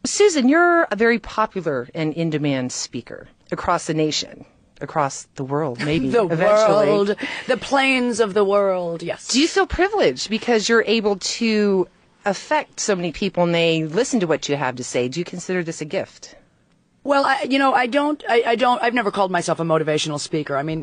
Susan, you're a very popular and in-demand speaker across the nation, across the world, maybe the eventually. World, the plains of the world, yes. Do you feel privileged because you're able to affect so many people and they listen to what you have to say? Do you consider this a gift? Well, I've never called myself a motivational speaker. I mean,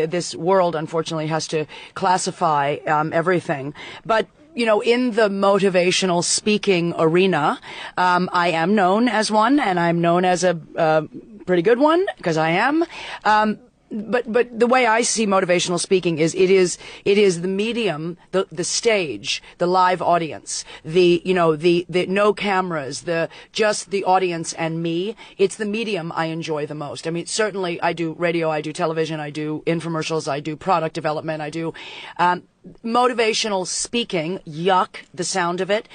this world, unfortunately, has to classify everything. But in the motivational speaking arena, I am known as one, and I'm known as a pretty good one, because I am. But the way I see motivational speaking is it is the medium, the stage, the live audience, the no cameras, just the audience and me. It's the medium I enjoy the most. I mean, certainly I do radio, I do television, I do infomercials, I do product development, I do motivational speaking. Yuck, the sound of it.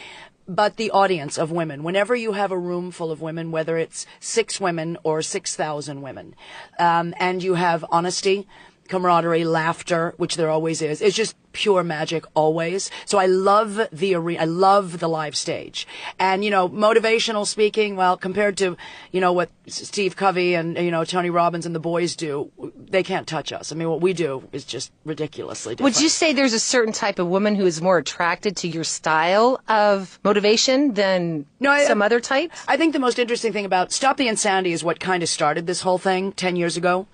But the audience of women, whenever you have a room full of women, whether it's 6 women or 6,000 women, and you have honesty, camaraderie, laughter, which there always is, it's just pure magic always. So I love the arena. I love the live stage. And, motivational speaking, well, compared to, what Steve Covey and, Tony Robbins and the boys do, they can't touch us. I mean, what we do is just ridiculously different. Would you say there's a certain type of woman who is more attracted to your style of motivation than some other types? I think the most interesting thing about Stop the Insanity is what kind of started this whole thing 10 years ago,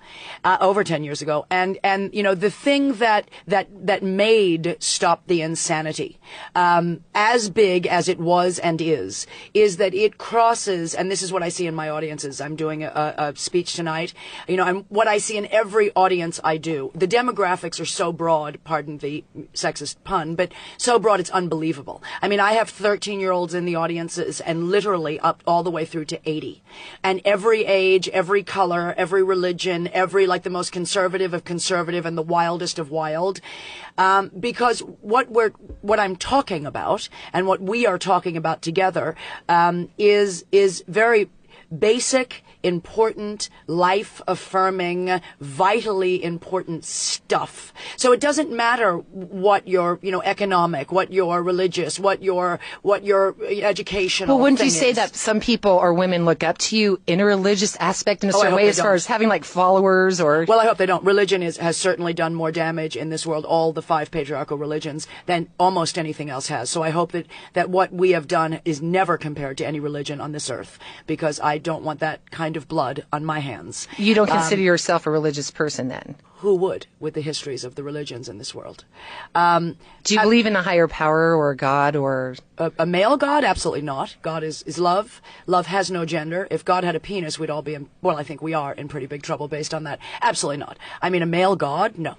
over 10 years ago. And the thing that made Stop the Insanity, as big as it was and is that it crosses, and this is what I see in my audiences. I'm doing a speech tonight. What I see in every audience I do. The demographics are so broad, pardon the sexist pun, but so broad it's unbelievable. I mean, I have 13-year-olds in the audiences and literally up all the way through to 80. And every age, every color, every religion, the most conservative of conservative and the wildest of wild. Because what I'm talking about and what we are talking about together is very basic, important, life-affirming, vitally important stuff. So it doesn't matter what your, economic, what your religious, what your educational. Well, wouldn't you thing say is. that some people or women look up to you in a religious aspect in a certain way, as far as having followers or? Well, I hope they don't. Religion has certainly done more damage in this world, all the 5 patriarchal religions, than almost anything else has. So I hope that what we have done is never compared to any religion on this earth, because I don't want that kind of blood on my hands. You don't consider yourself a religious person then? Who would, with the histories of the religions in this world? Do you believe in a higher power or a God or? A male God? Absolutely not. God is love. Love has no gender. If God had a penis, we'd all be I think we are in pretty big trouble based on that. Absolutely not. I mean, a male God? No.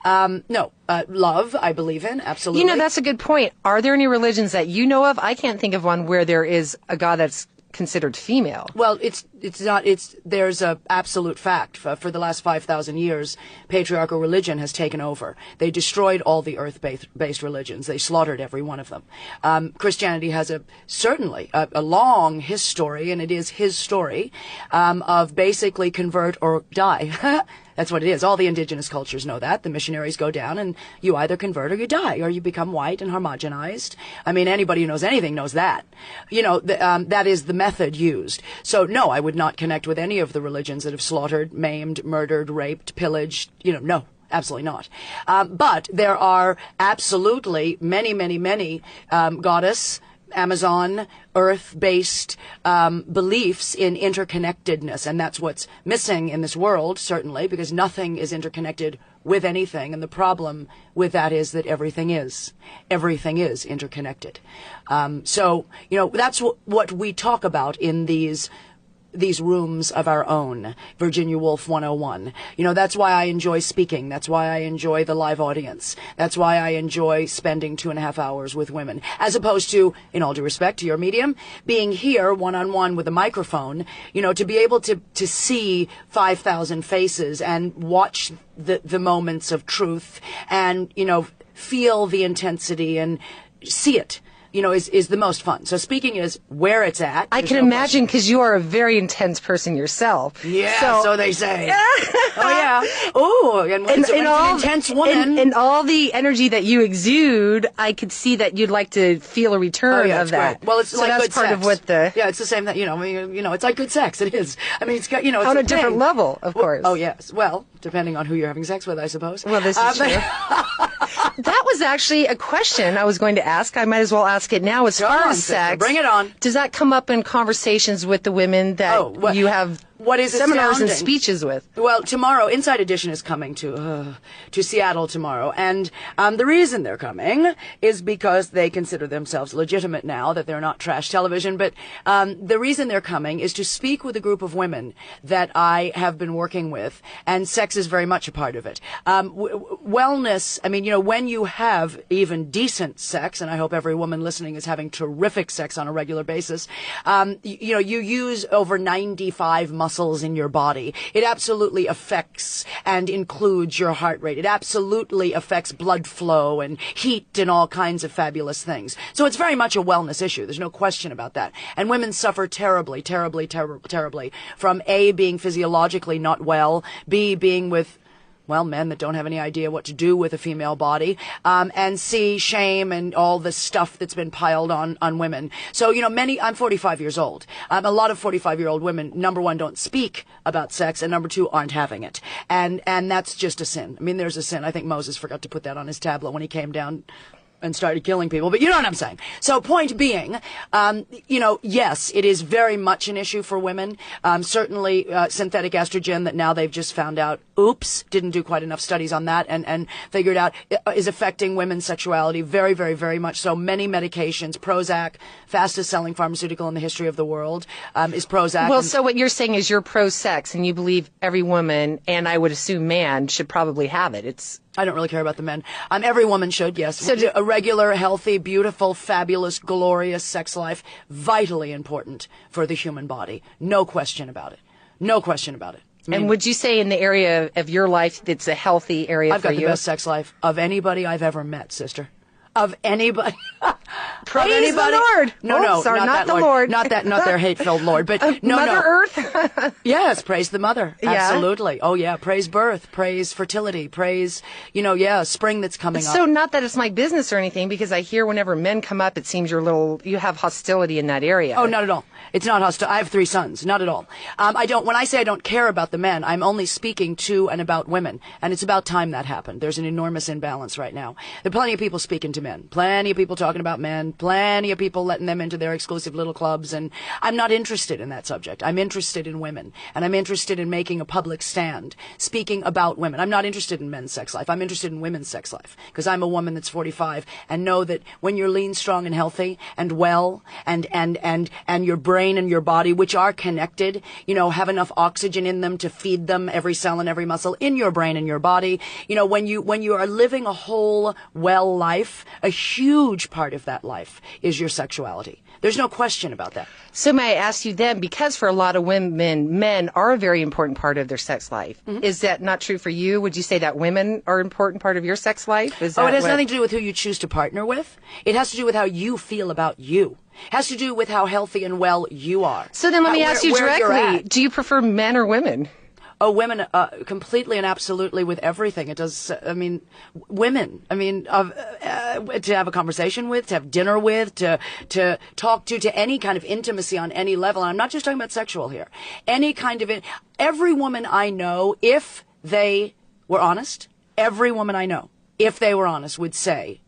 Love, I believe in, absolutely. That's a good point. Are there any religions that you know of? I can't think of one where there is a God that's considered female. Well, there's a absolute fact. For the last 5,000 years, patriarchal religion has taken over. They destroyed all the earth-based religions. They slaughtered every one of them. Christianity has certainly a long history, and it is his story, of basically convert or die. That's what it is. All the indigenous cultures know that. The missionaries go down and you either convert or you die, or you become white and homogenized. I mean, anybody who knows anything knows that. That is the method used. So no, I would not connect with any of the religions that have slaughtered, maimed, murdered, raped, pillaged. No. Absolutely not. But there are absolutely many, many, many goddess, Amazon, earth-based beliefs in interconnectedness, and that's what's missing in this world, certainly, because nothing is interconnected with anything, and the problem with that is that everything is interconnected. So that's what we talk about in these rooms of our own, Virginia Woolf 101. That's why I enjoy speaking. That's why I enjoy the live audience. That's why I enjoy spending 2.5 hours with women, as opposed to, in all due respect to your medium, being here one-on-one with a microphone, to be able to see 5,000 faces and watch the moments of truth and, feel the intensity and see it. is the most fun. So speaking is where it's at. I can imagine, because you are a very intense person yourself. Yeah, so they say. Oh, yeah. Oh, and when it's an intense woman. And all the energy that you exude, I could see that you'd like to feel a return of that. Great. Well, it's so like that's good part sex. of what the... Yeah, it's the same that, it's like good sex. It is. I mean, it's got, it's on a different level, of course. Oh, yes. Well, depending on who you're having sex with, I suppose. Well, this is true. That was actually a question I was going to ask. I might as well ask it now. As far as sex, bring it on. Does that come up in conversations with the women that you have seminars and speeches with? Well, tomorrow, Inside Edition is coming to Seattle tomorrow, and the reason they're coming is because they consider themselves legitimate now that they're not trash television. But the reason they're coming is to speak with a group of women that I have been working with, and sex is very much a part of it. Wellness. I mean, when you have even decent sex, and I hope every woman listening is having terrific sex on a regular basis. You use over 95 muscles in your body. It absolutely affects and includes your heart rate. It absolutely affects blood flow and heat and all kinds of fabulous things. So it's very much a wellness issue. There's no question about that. And women suffer terribly, terribly, terribly from A, being physiologically not well, B, being with men that don't have any idea what to do with a female body, and C, shame and all the stuff that's been piled on women. So, I'm 45 years old. A lot of 45-year-old women, number one, don't speak about sex, and number two, aren't having it. And that's just a sin. I mean, there's a sin. I think Moses forgot to put that on his tablet when he came down and started killing people, but you know what I'm saying. So point being, yes, it is very much an issue for women. Certainly synthetic estrogen that now they've just found out, didn't do quite enough studies on that and figured out is affecting women's sexuality very, very, very much so. Many medications, Prozac, fastest selling pharmaceutical in the history of the world, is Prozac. Well, so what you're saying is you're pro-sex and you believe every woman, and I would assume man, should probably have it. I don't really care about the men. Every woman should, yes. So a regular, healthy, beautiful, fabulous, glorious sex life, vitally important for the human body. No question about it. No question about it. And would you say in the area of your life that's a healthy area I've for you? I've got the best sex life of anybody I've ever met, sister. Of anybody. Praise the Lord. No, sorry, not the Lord. Lord. Not their hate-filled Lord, but Mother Earth. Yes, praise the mother. Yeah. Absolutely. Oh yeah, praise birth, praise fertility, praise, spring that's coming up. So not that it's my business or anything, because I hear whenever men come up, it seems you have hostility in that area. Oh, not at all. It's not hostile. I have 3 sons. Not at all. When I say I don't care about the men, I'm only speaking to and about women. And it's about time that happened. There's an enormous imbalance right now. There are plenty of people speaking to men. Plenty of people talking about men. Plenty of people letting them into their exclusive little clubs. And I'm not interested in that subject. I'm interested in women. And I'm interested in making a public stand, speaking about women. I'm not interested in men's sex life. I'm interested in women's sex life. Because I'm a woman that's 45 and know that when you're lean, strong, and healthy and well and your brain and your body, which are connected, have enough oxygen in them to feed them, every cell and every muscle in your brain and your body. When you are living a whole, well life, a huge part of that life is your sexuality. There's no question about that. So may I ask you then, because for a lot of women, men are a very important part of their sex life. Mm-hmm. Is that not true for you? Would you say that women are an important part of your sex life? It has nothing to do with who you choose to partner with. It has to do with how you feel about you. It has to do with how healthy and well you are. So then let me ask you directly, do you prefer men or women? Oh, women, completely and absolutely with everything. It does, women, to have a conversation with, to have dinner with, to talk to any kind of intimacy on any level. And I'm not just talking about sexual here. Any kind of every woman I know, if they were honest, every woman I know, if they were honest, would say,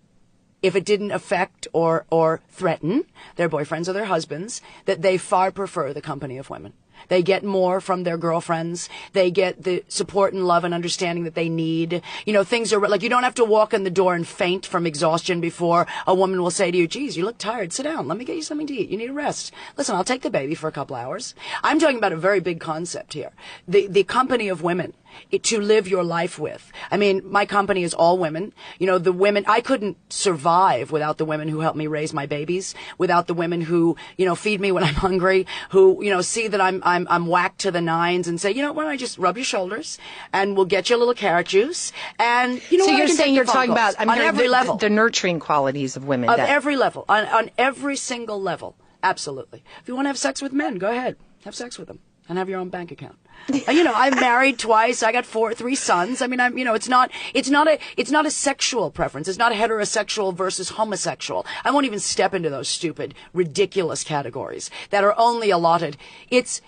if it didn't affect or threaten their boyfriends or their husbands, that they far prefer the company of women. They get more from their girlfriends. They get the support and love and understanding that they need. Things are like you don't have to walk in the door and faint from exhaustion before a woman will say to you, geez, you look tired. Sit down. Let me get you something to eat. You need a rest. Listen, I'll take the baby for a couple hours. I'm talking about a very big concept here. The company of women. to live your life with. I mean, my company is all women. You know, the women, I couldn't survive without the women who help me raise my babies, without the women who, you know, feed me when I'm hungry, who, you know, see that I'm whacked to the nines and say, you know, why don't I just rub your shoulders and we'll get you a little carrot juice. And, you know, so what, you're saying you're talking about, on every level. The nurturing qualities of women. Of every level. On every single level. Absolutely. If you want to have sex with men, go ahead. Have sex with them. And have your own bank account. You know, I'm married twice. I got three sons. I mean, you know, it's not a sexual preference. It's not heterosexual versus homosexual. I won't even step into those stupid, ridiculous categories that are only allotted. It's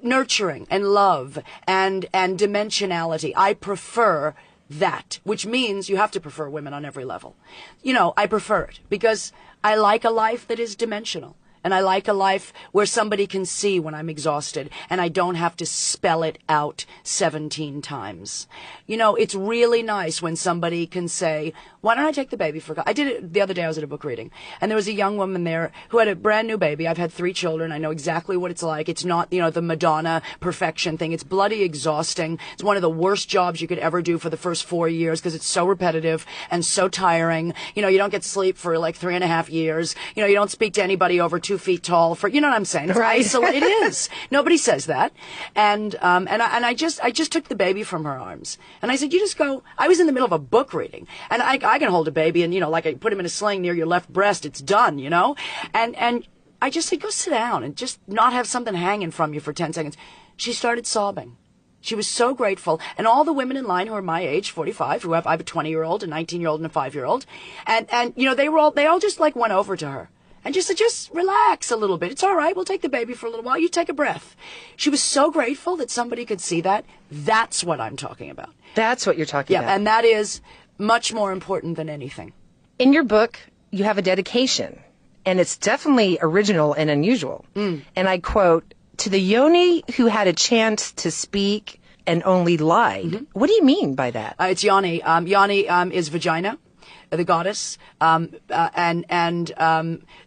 nurturing and love and dimensionality. I prefer that, which means you have to prefer women on every level. You know, I prefer it because I like a life that is dimensional. And I like a life where somebody can see when I'm exhausted and I don't have to spell it out 17 times. You know, it's really nice when somebody can say, why don't I take the baby for... I did it the other day. I was at a book reading and there was a young woman there who had a brand new baby. I've had 3 children. I know exactly what it's like. It's not, you know, the Madonna perfection thing. It's bloody exhausting. It's one of the worst jobs you could ever do for the first 4 years because it's so repetitive and so tiring. You know, you don't get sleep for like 3.5 years. You know, you don't speak to anybody over 2 feet tall for, you know what I'm saying? It's isolated. It is. Nobody says that. And I just took the baby from her arms and I said, you just go. I was in the middle of a book reading and I can hold a baby and, you know, like I put him in a sling near your left breast. It's done, you know? And I just said, go sit down and just not have something hanging from you for 10 seconds. She started sobbing. She was so grateful. And all the women in line who are my age, 45, I have a 20-year-old, a 19-year-old, and a 5-year-old. And, you know, they all just like went over to her. And just said, just relax a little bit. It's all right. We'll take the baby for a little while. You take a breath. She was so grateful that somebody could see that. That's what I'm talking about. That's what you're talking about. Yeah, and that is much more important than anything. In your book, you have a dedication, and it's definitely original and unusual. And I quote, to the yoni who had a chance to speak and only lied. Mm-hmm. What do you mean by that? It's yoni. Yoni is vagina, the goddess.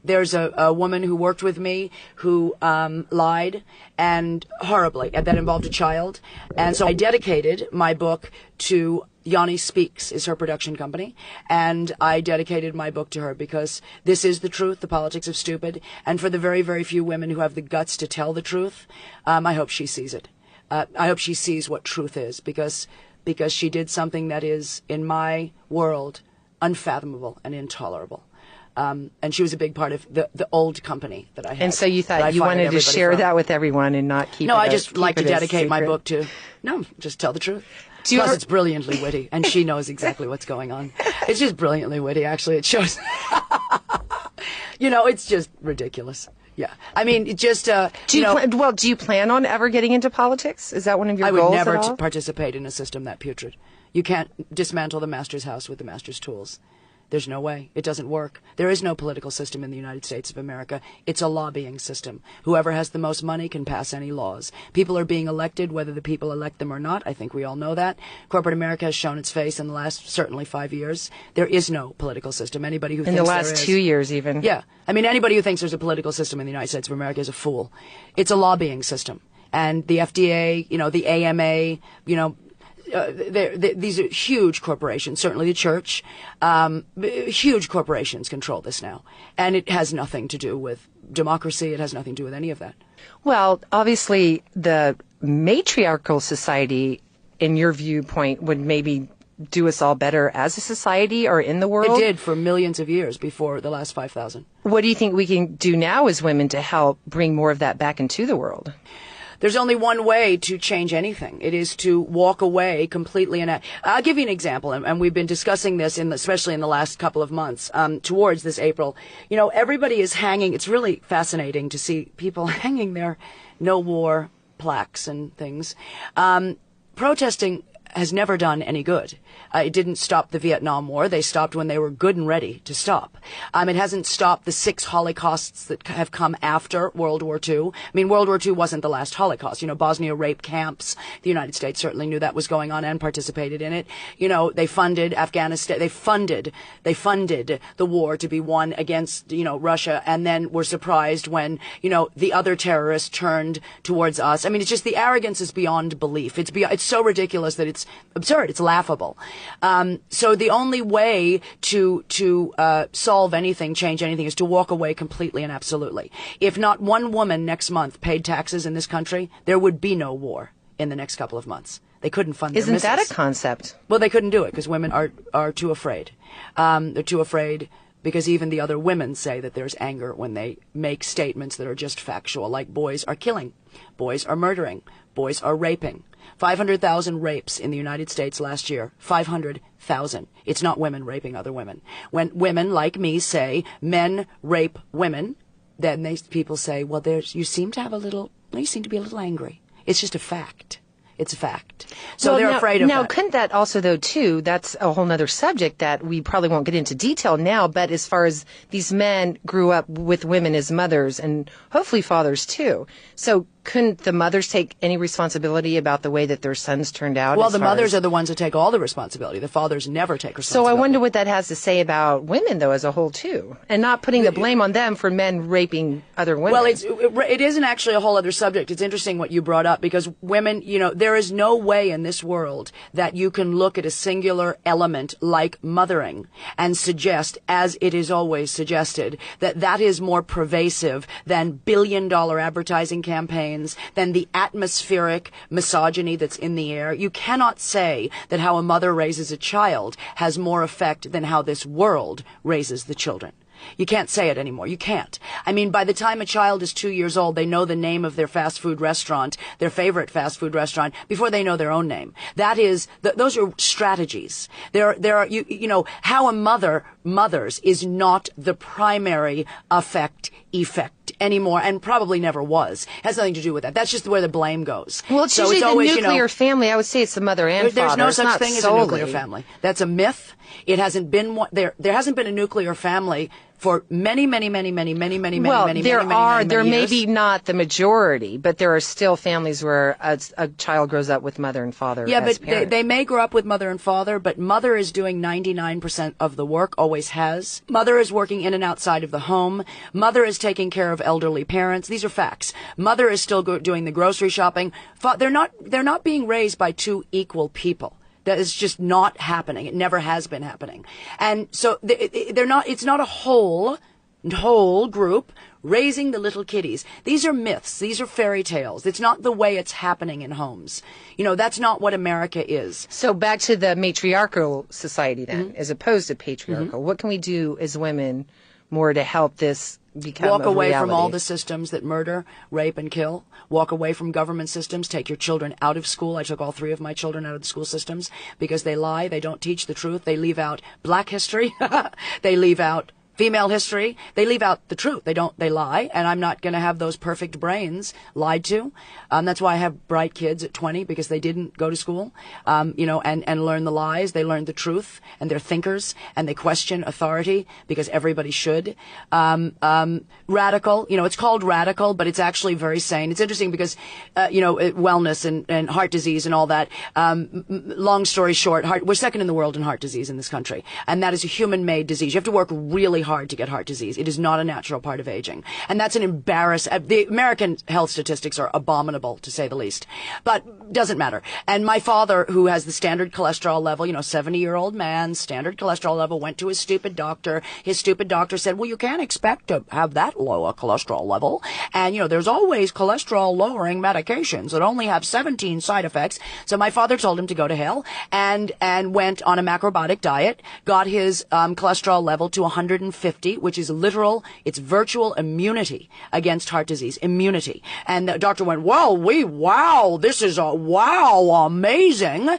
There's a woman who worked with me who lied and horribly, and that involved a child. And so I dedicated my book to Yanni Speaks is her production company, and I dedicated my book to her because this is the truth, the politics of stupid, and for the very, very few women who have the guts to tell the truth, I hope she sees it. I hope she sees what truth is because she did something that is, in my world, unfathomable and intolerable. And she was a big part of the old company that I had. And so you thought you wanted to share that with everyone and not keep it. No, I just like to dedicate my book to, just tell the truth. Plus, it's brilliantly witty, and she knows exactly what's going on. It's just brilliantly witty, actually. It shows, you know, it's just ridiculous. Yeah. I mean, it just, do you plan on ever getting into politics? Is that one of your goals? I would never participate in a system that putrid. You can't dismantle the master's house with the master's tools. There's no way. It doesn't work. There is no political system in the United States of America. It's a lobbying system. Whoever has the most money can pass any laws. People are being elected, whether the people elect them or not. I think we all know that. Corporate America has shown its face in the last, certainly 5 years. There is no political system. Anybody who thinks there is. In the last 2 years, even. Yeah. I mean, anybody who thinks there's a political system in the United States of America is a fool. It's a lobbying system. And the FDA, you know, the AMA, you know, these are huge corporations, certainly the church. Huge corporations control this now. And it has nothing to do with democracy. It has nothing to do with any of that. Well, obviously, the matriarchal society, in your viewpoint, would maybe do us all better as a society or in the world. It did for millions of years before the last 5,000. What do you think we can do now as women to help bring more of that back into the world? There's only one way to change anything. It is to walk away completely. And I'll give you an example, and we've been discussing this, especially in the last couple of months, towards this April. You know, everybody is hanging. It's really fascinating to see people hanging their no war plaques and things, protesting has never done any good. It didn't stop the Vietnam War. They stopped when they were good and ready to stop. It hasn't stopped the 6 Holocausts that have come after World War II. I mean, World War II wasn't the last Holocaust. You know, Bosnia rape camps. The United States certainly knew that was going on and participated in it. You know, they funded Afghanistan. They funded the war to be won against, you know, Russia, and then were surprised when, you know, the other terrorists turned towards us. I mean, it's just the arrogance is beyond belief. It's so ridiculous that it's absurd. It's laughable. So the only way to solve anything, change anything, is to walk away completely and absolutely. If not one woman next month paid taxes in this country, there would be no war in the next couple of months. They couldn't fund their missiles. Isn't that a concept? Well, they couldn't do it because women are too afraid. They're too afraid because even the other women say that there's anger when they make statements that are just factual, like boys are killing, boys are murdering, boys are raping. 500,000 rapes in the United States last year. 500,000. It's not women raping other women. When women like me say men rape women, then people say, well, you seem to be a little angry. It's just a fact. It's a fact. So well, they're afraid of that. Now, couldn't that also, though, too, that's a whole other subject that we probably won't get into detail now, but as far as these men grew up with women as mothers and hopefully fathers, too. So couldn't the mothers take any responsibility about the way that their sons turned out? Well, the mothers are the ones that take all the responsibility. The fathers never take responsibility. So I wonder what that has to say about women, though, as a whole, too, and not putting the blame on them for men raping other women. Well, it isn't actually a whole other subject. It's interesting what you brought up, because women, you know, there is no way in this world that you can look at a singular element like mothering and suggest, as it is always suggested, that that is more pervasive than billion-dollar advertising campaigns, than the atmospheric misogyny that's in the air. You cannot say that how a mother raises a child has more effect than how this world raises the children. You can't say it anymore. You can't. I mean, by the time a child is 2 years old, they know the name of their fast food restaurant, their favorite fast food restaurant, before they know their own name. That is, those are strategies. There are, you know, how a mother mothers is not the primary effect anymore, and probably never was. It has nothing to do with that. That's just where the blame goes. Well, it's usually the nuclear family. I would say it's the mother and father. There's no such thing as a nuclear solely. family. That's a myth. It hasn't been one. There hasn't been a nuclear family for many Well, many there may years. be not the majority, but there are still families where a child grows up with mother and father. Yeah, as but parents. they may grow up with mother and father, but mother is doing 99% of the work, always has. Mother is working in and outside of the home. Mother is taking care of elderly parents. These are facts. Mother is still doing the grocery shopping. They're not being raised by two equal people. That is just not happening. It never has been happening. And so they're not, it's not a whole group raising the little kiddies. These are myths. These are fairy tales. It's not the way it's happening in homes. You know, that's not what America is. So back to the matriarchal society then, as opposed to patriarchal. What can we do as women more to help this become Walk a away reality? from all the systems that murder, rape, and kill. Walk away from government systems. Take your children out of school. I took all 3 of my children out of the school systems because they lie. They don't teach the truth. They leave out black history. They leave out female history. They leave out the truth. They lie. And I'm not going to have those perfect brains lied to. That's why I have bright kids at 20, because they didn't go to school, you know, and learn the lies. They learn the truth, and they're thinkers, and they question authority because everybody should. Radical, you know, it's called radical, but it's actually very sane. It's interesting because, you know, wellness and heart disease and all that. Long story short, we're second in the world in heart disease in this country. And that is a human-made disease. You have to work really hard to get heart disease. It is not a natural part of aging. And that's an embarrassment. The American health statistics are abominable, to say the least. But doesn't matter. And my father, who has the standard cholesterol level, you know, 70-year-old man, standard cholesterol level, went to his stupid doctor. His stupid doctor said, well, you can't expect to have that low a cholesterol level. And, you know, there's always cholesterol-lowering medications that only have 17 side effects. So my father told him to go to hell and went on a macrobiotic diet, got his cholesterol level to 150, which is literal, it's virtual immunity against heart disease, immunity. And the doctor went, wow, this is amazing.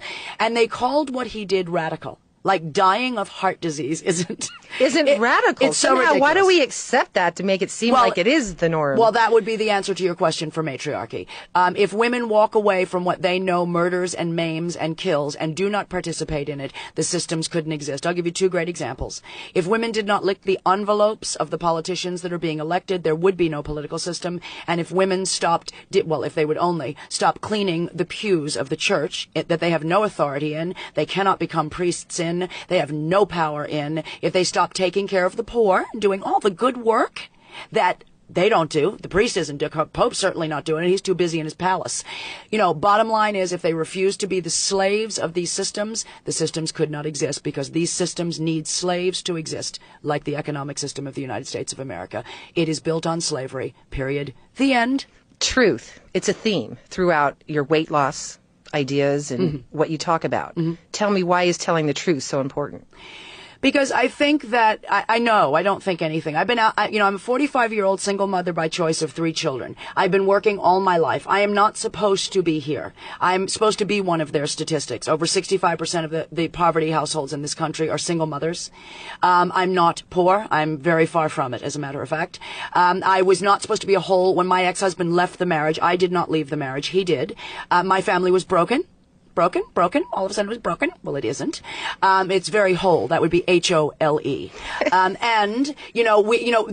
And they called what he did radical. Like dying of heart disease isn't radical. It's so Somehow, ridiculous. why do we accept that to make it seem like it is the norm? Well, that would be the answer to your question for matriarchy. If women walk away from what they know murders and maims and kills and do not participate in it, the systems couldn't exist. I'll give you two great examples. If women did not lick the envelopes of the politicians that are being elected, there would be no political system. And if women if they would only stop cleaning the pews of the church that they have no authority in, they cannot become priests in, they have no power in, if they stop taking care of the poor and doing all the good work that they don't do, the priest isn't, the Pope's certainly not doing it, he's too busy in his palace. Bottom line is, if they refuse to be the slaves of these systems, the systems could not exist, because these systems need slaves to exist, like the economic system of the United States of America. It is built on slavery, period. The end. Truth. It's a theme throughout your weight loss ideas and what you talk about. Tell me, why is telling the truth so important? Because I think that, I don't think anything. I've been out, I'm a 45-year-old single mother by choice of 3 children. I've been working all my life. I am not supposed to be here. I'm supposed to be one of their statistics. Over 65% of the poverty households in this country are single mothers. I'm not poor. I'm very far from it, as a matter of fact. I was not supposed to be a whole. When my ex-husband left the marriage, I did not leave the marriage. He did. My family was broken. All of a sudden it was broken. Well, it isn't. It's very whole. That would be HOLE.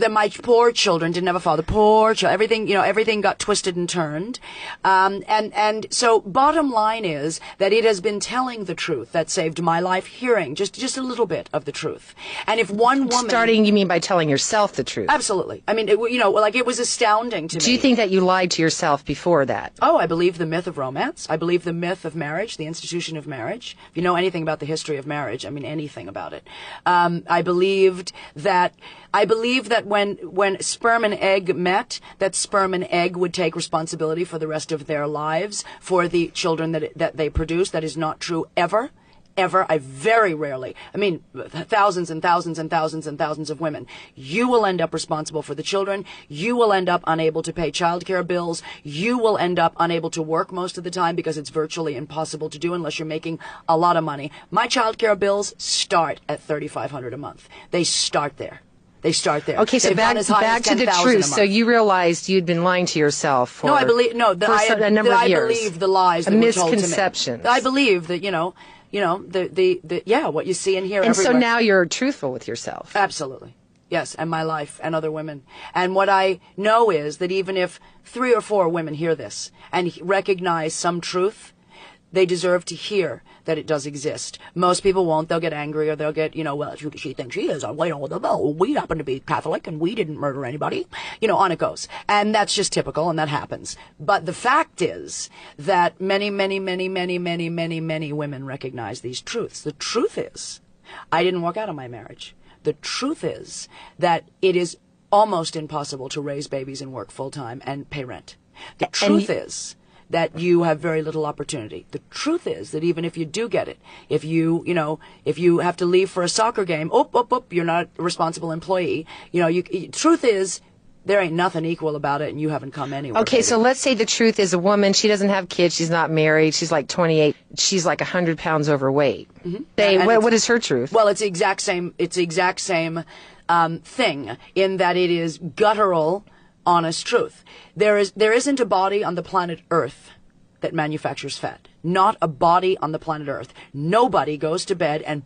My poor children didn't have a father. Everything got twisted and turned. And so bottom line is that it has been telling the truth that saved my life, hearing just a little bit of the truth. And if one woman... Starting, you mean by telling yourself the truth? Absolutely. I mean, it was astounding to me. Do you think that you lied to yourself before that? Oh, I believe the myth of romance. I believe the myth of marriage, the institution of marriage. If you know anything about the history of marriage, I mean anything about it. I believed that when sperm and egg met, that sperm and egg would take responsibility for the rest of their lives for the children that they produce. That is not true ever. I very rarely, thousands and thousands and thousands and thousands of women, you will end up responsible for the children. You will end up unable to pay childcare bills. You will end up unable to work most of the time, because it's virtually impossible to do unless you're making a lot of money. My childcare bills start at $3,500 a month. They start there. Okay, so back to the truth. So you realized you'd been lying to yourself for a number of years. I believe the lies that were told to me. Misconceptions. I believe that, what you see and hear and everywhere. So now you're truthful with yourself. Absolutely. Yes, and my life and other women. And what I know is that even if 3 or 4 women hear this and recognize some truth, they deserve to hear that it does exist. Most people won't. They'll get angry, or they'll get, she thinks she is. We happen to be Catholic and we didn't murder anybody. On it goes. And that's just typical, and that happens. But the fact is that many, many, many, many, many, many, many women recognize these truths. The truth is, I didn't walk out of my marriage. The truth is that it is almost impossible to raise babies and work full time and pay rent. The truth is that you have very little opportunity. The truth is that even if you do get it, if you have to leave for a soccer game, you're not a responsible employee. Truth is, there ain't nothing equal about it, and you haven't come anywhere. Okay, baby. so let's say the truth is, a woman, she doesn't have kids, she's not married, she's like 28, she's like 100 pounds overweight. What is her truth? Well, it's the exact same. It's the exact same thing, in that it is guttural, honest truth. There isn't a body on the planet Earth that manufactures fat. Not a body on the planet Earth. Nobody goes to bed and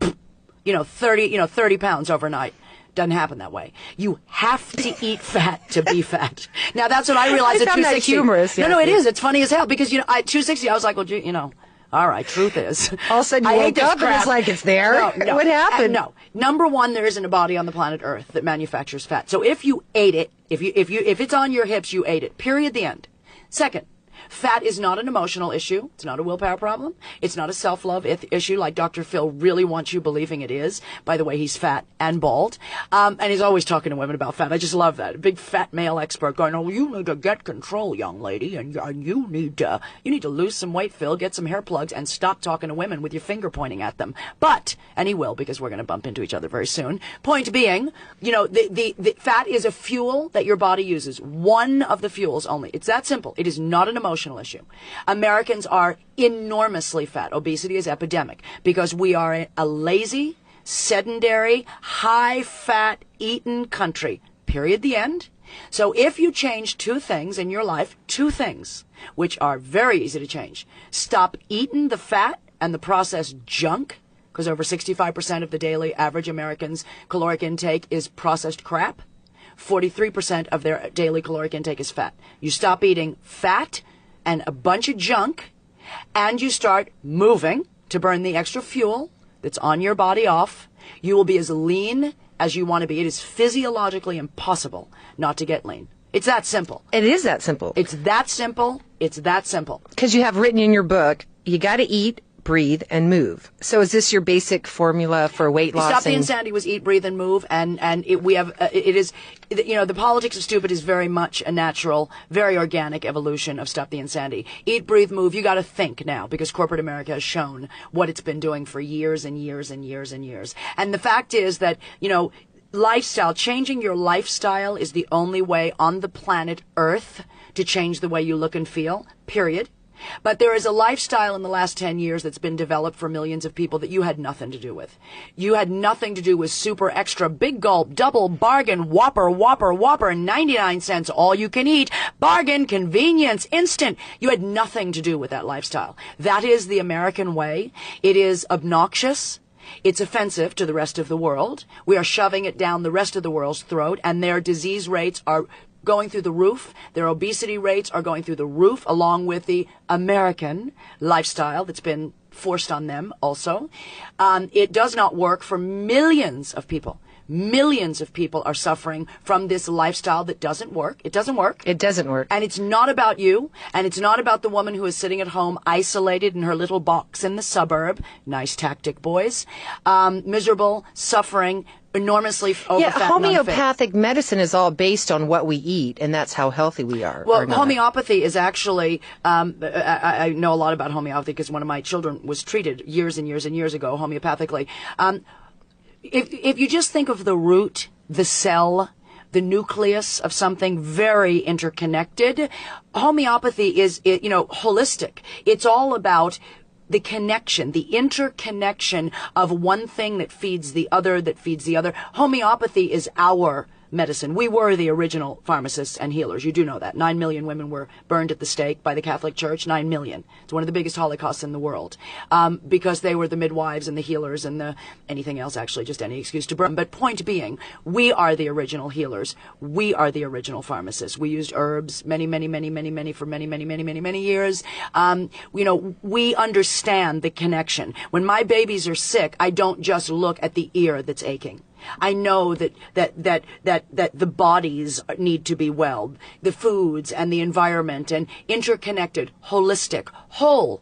30 pounds overnight. Doesn't happen that way. You have to eat fat to be fat. Now that's what I realized at 260. That humorous. No, it is. It's funny as hell, because at 260 I was like, well, all right, truth is. All of a sudden you wake up and it's like it's there. No. What happened? No. Number one, there isn't a body on the planet Earth that manufactures fat. So if you ate it, if it's on your hips, you ate it. Period. The end. Second, fat is not an emotional issue. It's not a willpower problem. It's not a self-love issue like Dr. Phil really wants you believing it is. By the way, he's fat and bald. And he's always talking to women about fat. I just love that. A big fat male expert going, oh, you need to get control, young lady, and you need to lose some weight, Phil, get some hair plugs, and stop talking to women with your finger pointing at them. But, and he will, because we're going to bump into each other very soon. Point being, the fat is a fuel that your body uses. One of the fuels only. It's that simple. It is not an emotion. emotional issue. Americans are enormously fat. Obesity is epidemic because we are a lazy, sedentary, high-fat eaten country. Period. The end. So if you change two things in your life, two things, which are very easy to change, stop eating the fat and the processed junk, because over 65% of the daily average American's caloric intake is processed crap. 43% of their daily caloric intake is fat. You stop eating fat and a bunch of junk, and you start moving to burn the extra fuel that's on your body off. You will be as lean as you want to be. It is physiologically impossible not to get lean. It's that simple. It is that simple. It's that simple. It's that simple. Because you have written in your book, you got to eat, breathe, and move. So is this your basic formula for weight loss? Stop the Insanity was eat, breathe, and move. The politics of stupid is very much a natural, very organic evolution of Stop the Insanity. Eat, breathe, move. You got to think now, because corporate America has shown what it's been doing for years and years and years and years. And the fact is that, changing your lifestyle is the only way on the planet Earth to change the way you look and feel, period. But there is a lifestyle in the last 10 years that's been developed for millions of people that you had nothing to do with. You had nothing to do with super extra, big gulp, double, bargain, whopper, 99 cents, all you can eat, bargain, convenience, instant. You had nothing to do with that lifestyle. That is the American way. It is obnoxious. It's offensive to the rest of the world. We are shoving it down the rest of the world's throat, and their disease rates are going through the roof. Their obesity rates are going through the roof, along with the American lifestyle that's been forced on them also. It does not work for millions of people. Millions of people are suffering from this lifestyle that doesn't work. It doesn't work. It doesn't work. And it's not about you, and it's not about the woman who is sitting at home isolated in her little box in the suburb. Nice tactic, boys. Miserable, suffering, enormously overfat. Yeah, homeopathic medicine is all based on what we eat, and that's how healthy we are. Well, homeopathy is actually, I know a lot about homeopathy because one of my children was treated years and years and years ago homeopathically. If you just think of the root, the cell, the nucleus of something very interconnected, homeopathy is, holistic. It's all about the connection, the interconnection of one thing that feeds the other, that feeds the other. Homeopathy is our medicine. We were the original pharmacists and healers. You do know that. 9 million women were burned at the stake by the Catholic Church. 9 million. It's one of the biggest holocausts in the world. Because they were the midwives and the healers and anything else, actually, just any excuse to burn. But point being, we are the original healers. We are the original pharmacists. We used herbs for many years. We understand the connection. When my babies are sick, I don't just look at the ear that's aching. I know that the bodies need to be well, the foods and the environment, and interconnected, holistic, whole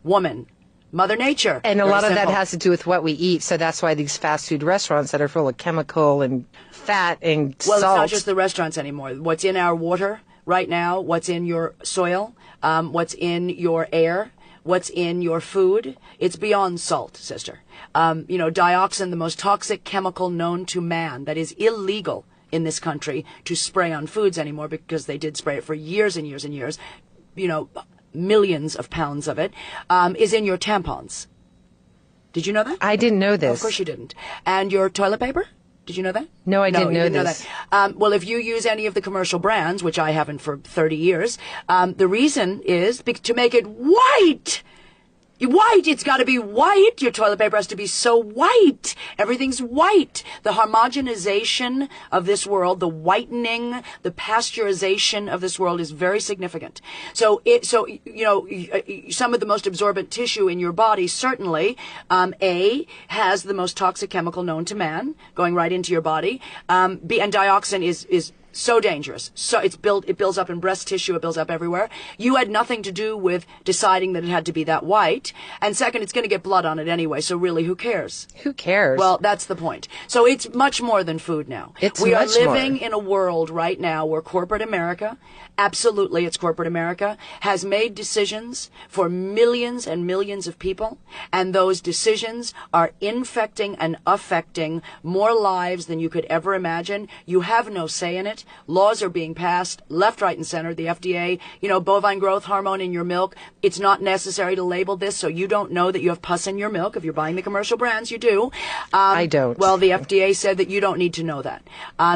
woman, Mother Nature. And a lot of that has to do with what we eat. So that's why these fast food restaurants that are full of chemical and fat and salt. Well, it's not just the restaurants anymore. What's in our water right now, what's in your soil, what's in your air, what's in your food, it's beyond salt, sister. Dioxin, the most toxic chemical known to man, that is illegal in this country to spray on foods anymore, because they did spray it for years and years and years, millions of pounds of it, is in your tampons. Did you know that? I didn't know this. Of course you didn't. And your toilet paper? Did you know that? No, I didn't know you didn't this. Know that. Well, if you use any of the commercial brands, which I haven't for 30 years, the reason is to make it white. White, it's got to be white. Your toilet paper has to be so white. Everything's white. The homogenization of this world, the whitening, the pasteurization of this world is very significant. So some of the most absorbent tissue in your body certainly, has the most toxic chemical known to man going right into your body. And dioxin is so dangerous. So it builds up in breast tissue. It builds up everywhere. You had nothing to do with deciding that it had to be that white. And second, it's going to get blood on it anyway. So really, who cares? Who cares? Well, that's the point. So it's much more than food now. We are living in a world right now where corporate America absolutely, it's corporate America, has made decisions for millions and millions of people, and those decisions are infecting and affecting more lives than you could ever imagine. You have no say in it. Laws are being passed left, right, and center. The FDA, bovine growth hormone in your milk. It's not necessary to label this, so you don't know that you have pus in your milk. If you're buying the commercial brands, you do. I don't. Well, the FDA said that you don't need to know that.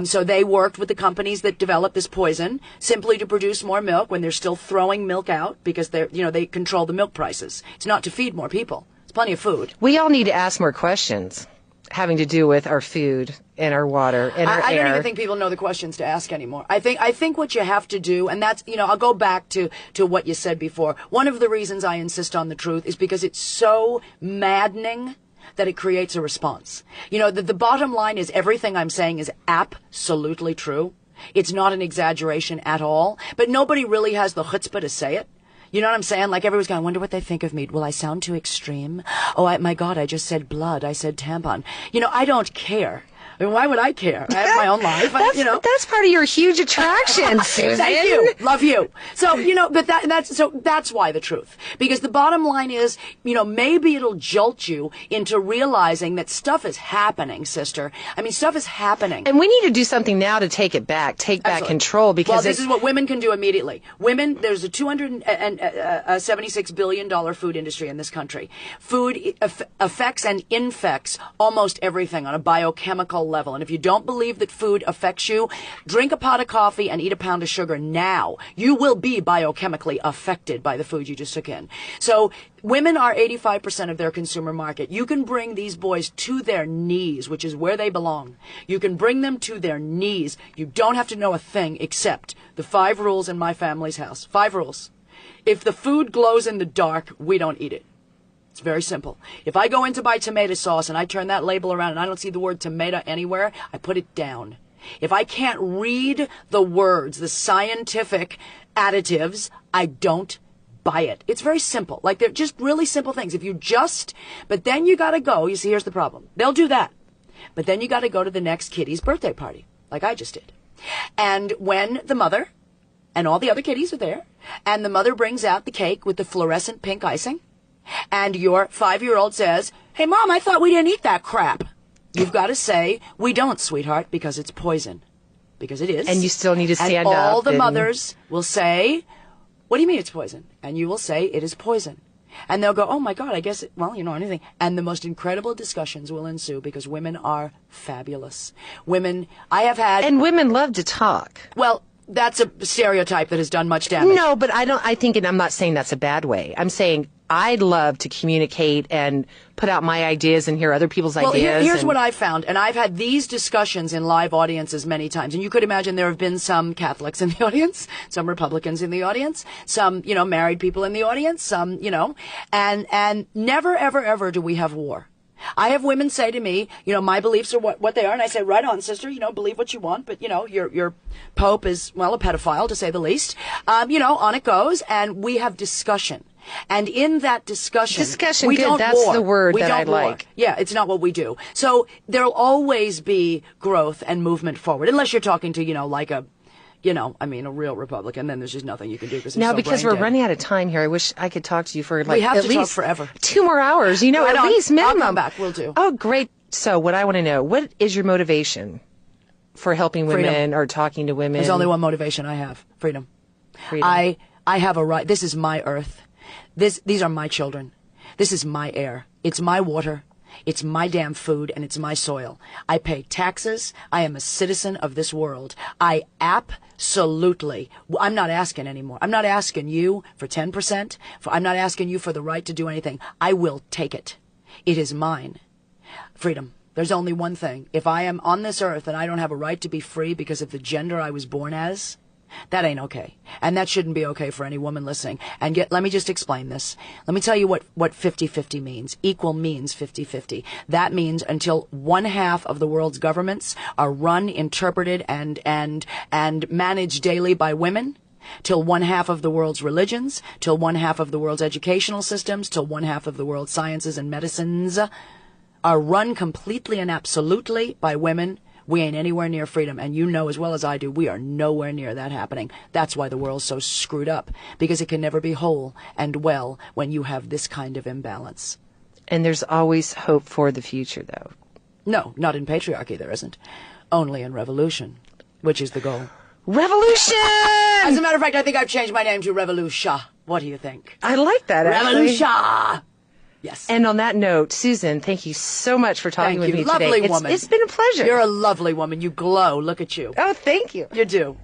So they worked with the companies that developed this poison simply to produce more milk when they're still throwing milk out because they control the milk prices. It's not to feed more people. It's plenty of food. We all need to ask more questions having to do with our food and our water and our air. I don't even think people know the questions to ask anymore. I think what you have to do, and that's, I'll go back to what you said before. One of the reasons I insist on the truth is because it's so maddening that it creates a response. The bottom line is everything I'm saying is absolutely true. It's not an exaggeration at all, but nobody really has the chutzpah to say it. You know what I'm saying? Like everyone's going, I wonder what they think of me. Will I sound too extreme? Oh, my God, I just said blood. I said tampon. I don't care. I mean, why would I care? I have my own life. That's part of your huge attraction, Susan. Thank you. Love you. So, but that's why the truth. Because the bottom line is, maybe it'll jolt you into realizing that stuff is happening, sister. I mean, stuff is happening. And we need to do something now to take it back, take back control. Because this is what women can do immediately. Women, there's a $276 billion food industry in this country. Food affects and infects almost everything on a biochemical level. And if you don't believe that food affects you, drink a pot of coffee and eat a pound of sugar now. You will be biochemically affected by the food you just took in. So women are 85% of their consumer market. You can bring these boys to their knees, which is where they belong. You can bring them to their knees. You don't have to know a thing except the 5 rules in my family's house. 5 rules. If the food glows in the dark, we don't eat it. It's very simple. If I go in to buy tomato sauce and I turn that label around and I don't see the word tomato anywhere, I put it down. If I can't read the words, the scientific additives, I don't buy it. It's very simple. Like, they're just really simple things. But then you gotta go. You see, here's the problem. They'll do that. But then you gotta go to the next kiddie's birthday party, like I just did. And when the mother and all the other kiddies are there, and the mother brings out the cake with the fluorescent pink icing, and your 5-year-old says, hey, Mom, I thought we didn't eat that crap. You've got to say, we don't, sweetheart, because it's poison. Because it is. And you still need to stand up. And all the mothers will say, what do you mean it's poison? And you will say, it is poison. And they'll go, oh, my God, I guess, anything. And the most incredible discussions will ensue because women are fabulous. Women, I have had... And women love to talk. Well, that's a stereotype that has done much damage. No, but I'm not saying that's a bad way. I'm saying I'd love to communicate and put out my ideas and hear other people's ideas. Here's what I've found, and I've had these discussions in live audiences many times, and you could imagine there have been some Catholics in the audience, some Republicans in the audience, some, married people in the audience, some, and never, ever, ever do we have war. I have women say to me, my beliefs are what they are, and I say, right on, sister, believe what you want, but, your Pope is, a pedophile, to say the least. On it goes, and we have discussion. And in that discussion, we good. don't That's war. the word we that don't I war. like. Yeah, it's not what we do. So there'll always be growth and movement forward, unless you're talking to, a real Republican. Then there's just nothing you can do because we're running out of time here. I wish I could talk to you for we have at to least talk forever. 2 more hours. At least minimum. I'll come back. We'll do. Oh, great. So what I want to know, what is your motivation for helping women or talking to women? There's only one motivation I have: freedom. I have a right. This is my earth. These are my children. This is my air. It's my water. It's my damn food, and it's my soil. I pay taxes. I am a citizen of this world. I absolutely, I'm not asking anymore. I'm not asking you for 10%. I'm not asking you for the right to do anything. I will take it. It is mine. Freedom. There's only one thing. If I am on this earth and I don't have a right to be free because of the gender I was born as, that ain't okay. And that shouldn't be okay for any woman listening. And let me just explain this. Let me tell you what 50-50 means. Equal means 50-50. That means until 1/2 of the world's governments are run, interpreted, and managed daily by women, till 1/2 of the world's religions, till 1/2 of the world's educational systems, till 1/2 of the world's sciences and medicines are run completely and absolutely by women, We ain't anywhere near freedom, and you know as well as I do, we are nowhere near that happening. That's why the world's so screwed up, because it can never be whole and well when you have this kind of imbalance. And there's always hope for the future, though. No, not in patriarchy, there isn't. Only in revolution, which is the goal. Revolution! As a matter of fact, I think I've changed my name to Revolution. What do you think? I like that, actually. Revolution! Yes. And on that note, Susan, thank you so much for talking with me lovely today. woman. It's been a pleasure. You're a lovely woman. You glow. Look at you. Oh, thank you. You do.